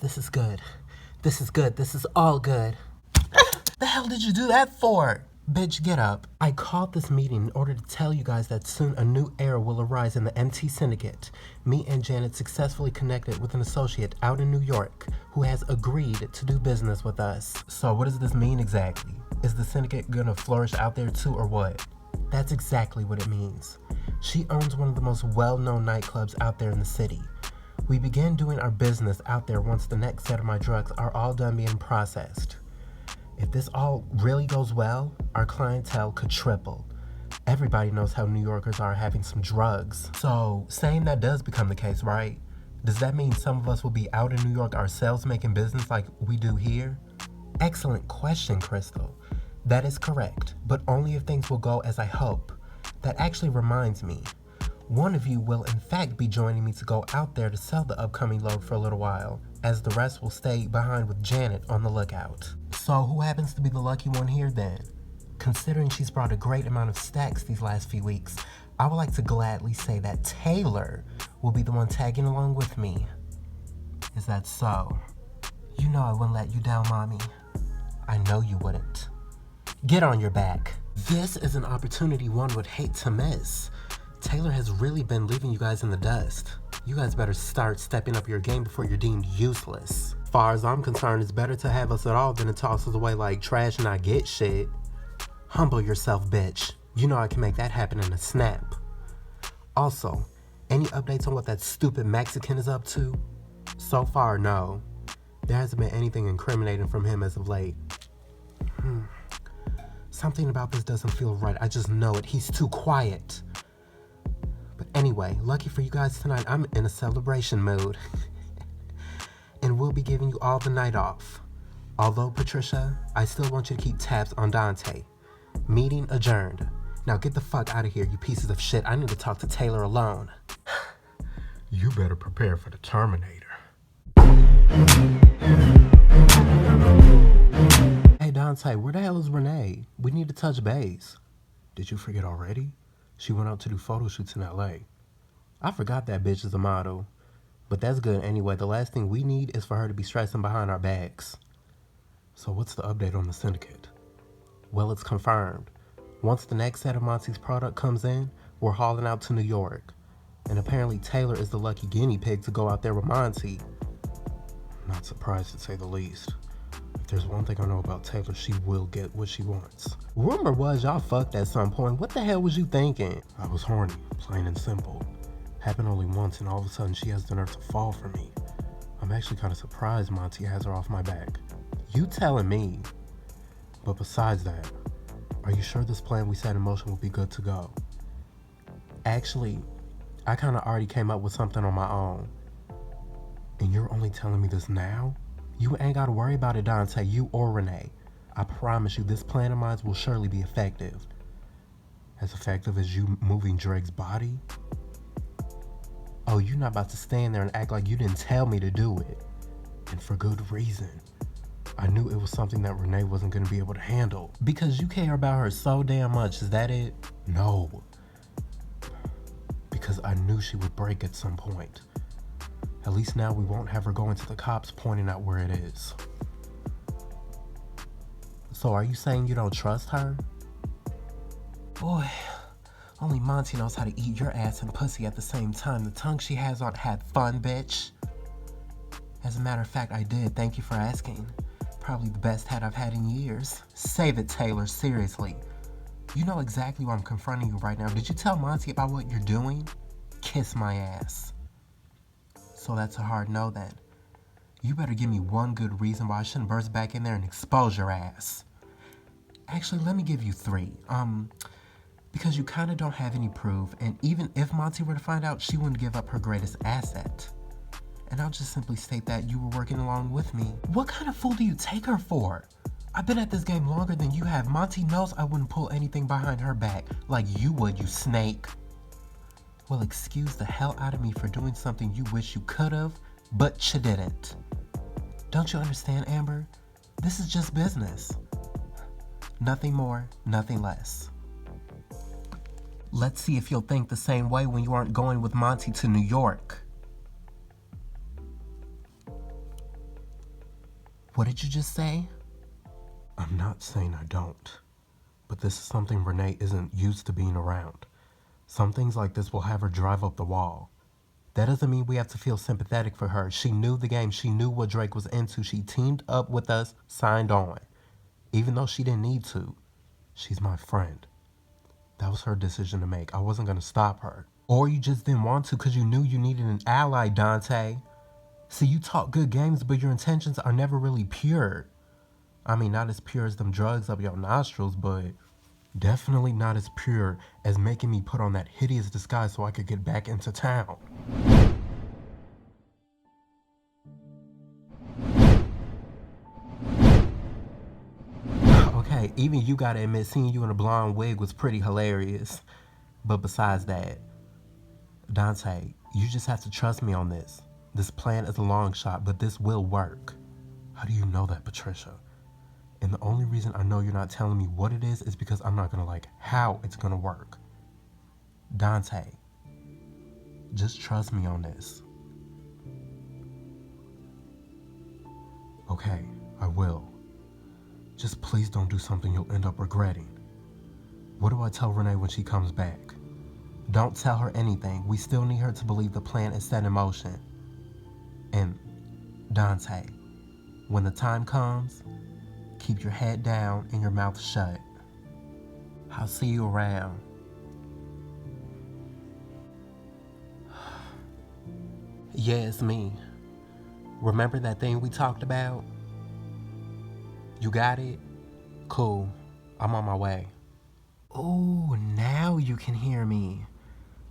This is good. This is good. This is all good. The hell did you do that for? Bitch, get up. I called this meeting in order to tell you guys that soon a new era will arise in the MT Syndicate. Me and Janet successfully connected with an associate out in New York who has agreed to do business with us. So what does this mean exactly? Is the Syndicate gonna flourish out there too or what? That's exactly what it means. She owns one of the most well-known nightclubs out there in the city. We began doing our business out there once the next set of my drugs are all done being processed. If this all really goes well, our clientele could triple. Everybody knows how New Yorkers are having some drugs. So, saying that does become the case, right? Does that mean some of us will be out in New York ourselves making business like we do here? Excellent question, Crystal. That is correct, but only if things will go as I hope. That actually reminds me. One of you will in fact be joining me to go out there to sell the upcoming load for a little while, as the rest will stay behind with Janet on the lookout. So who happens to be the lucky one here then? Considering she's brought a great amount of stacks these last few weeks, I would like to gladly say that Taylor will be the one tagging along with me. Is that so? You know I wouldn't let you down, mommy. I know you wouldn't. Get on your back. This is an opportunity one would hate to miss. Taylor has really been leaving you guys in the dust. You guys better start stepping up your game before you're deemed useless. As far as I'm concerned, it's better to have us at all than to toss us away like trash and not get shit. Humble yourself, bitch. You know I can make that happen in a snap. Also, any updates on what that stupid Mexican is up to? So far, no. There hasn't been anything incriminating from him as of late. Something about this doesn't feel right. I just know it. He's too quiet. But anyway, lucky for you guys tonight, I'm in a celebration mood. And we'll be giving you all the night off. Although, Patricia, I still want you to keep tabs on Dante. Meeting adjourned. Now get the fuck out of here, you pieces of shit. I need to talk to Taylor alone. You better prepare for the Terminator. Hey Dante, where the hell is Renee? We need to touch base. Did you forget already? She went out to do photo shoots in LA. I forgot that bitch is a model. But that's good anyway. The last thing we need is for her to be stressing behind our backs. So what's the update on the syndicate? Well, it's confirmed. Once the next set of Monty's product comes in, we're hauling out to New York. And apparently Taylor is the lucky guinea pig to go out there with Monty. Not surprised to say the least. If there's one thing I know about Taylor, she will get what she wants. Rumor was y'all fucked at some point. What the hell was you thinking? I was horny, plain and simple. Happened only once and all of a sudden she has the nerve to fall for me. I'm actually kind of surprised Monty has her off my back. You telling me? But besides that, are you sure this plan we set in motion will be good to go? Actually, I kind of already came up with something on my own. And you're only telling me this now? You ain't got to worry about it, Dante, you or Renee. I promise you this plan of mine will surely be effective. As effective as you moving Drake's body? Oh, you're not about to stand there and act like you didn't tell me to do it. And for good reason. I knew it was something that Renee wasn't going to be able to handle. Because you care about her so damn much, is that it? No. Because I knew she would break at some point. At least now we won't have her going to the cops pointing out where it is. So are you saying you don't trust her? Boy, only Monty knows how to eat your ass and pussy at the same time. The tongue she has on had fun, bitch. As a matter of fact, I did. Thank you for asking. Probably the best head I've had in years. Save it, Taylor, seriously. You know exactly why I'm confronting you right now. Did you tell Monty about what you're doing? Kiss my ass. So that's a hard no then. You better give me one good reason why I shouldn't burst back in there and expose your ass. Actually, let me give you 3. Because you kind of don't have any proof, and even if Monty were to find out, she wouldn't give up her greatest asset. And I'll just simply state that you were working along with me. What kind of fool do you take her for? I've been at this game longer than you have. Monty knows I wouldn't pull anything behind her back like you would, you snake. Well, excuse the hell out of me for doing something you wish you could've, but you didn't. Don't you understand, Amber? This is just business. Nothing more, nothing less. Let's see if you'll think the same way when you aren't going with Monty to New York. What did you just say? I'm not saying I don't, but this is something Renee isn't used to being around. Some things like this will have her drive up the wall. That doesn't mean we have to feel sympathetic for her. She knew the game. She knew what Drake was into. She teamed up with us, signed on. Even though she didn't need to. She's my friend. That was her decision to make. I wasn't going to stop her. Or you just didn't want to because you knew you needed an ally, Dante. See, you talk good games, but your intentions are never really pure. I mean, not as pure as them drugs up your nostrils, but definitely not as pure as making me put on that hideous disguise so I could get back into town. Okay, even you gotta admit seeing you in a blonde wig was pretty hilarious. But besides that, Dante, you just have to trust me on this. This plan is a long shot, but this will work. How do you know that, Patricia? And the only reason I know you're not telling me what it is because I'm not gonna like how it's gonna work. Dante, just trust me on this. Okay, I will. Just please don't do something you'll end up regretting. What do I tell Renee when she comes back? Don't tell her anything. We still need her to believe the plan is set in motion. And Dante, when the time comes, keep your head down and your mouth shut. I'll see you around. Yeah, it's me. Remember that thing we talked about? You got it? Cool. I'm on my way. Oh, now you can hear me.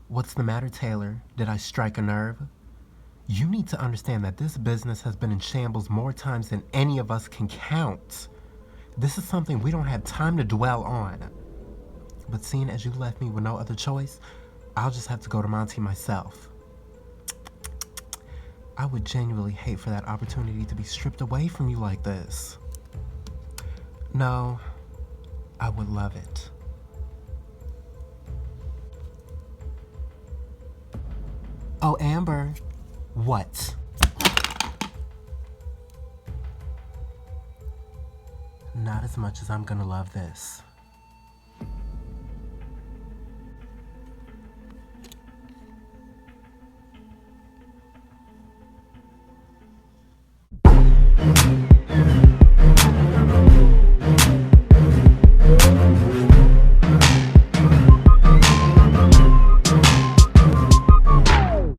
What's the matter, Taylor? Did I strike a nerve? You need to understand that this business has been in shambles more times than any of us can count. This is something we don't have time to dwell on. But seeing as you left me with no other choice, I'll just have to go to Monty myself. I would genuinely hate for that opportunity to be stripped away from you like this. No, I would love it. Oh, Amber. What? Not as much as I'm gonna love this.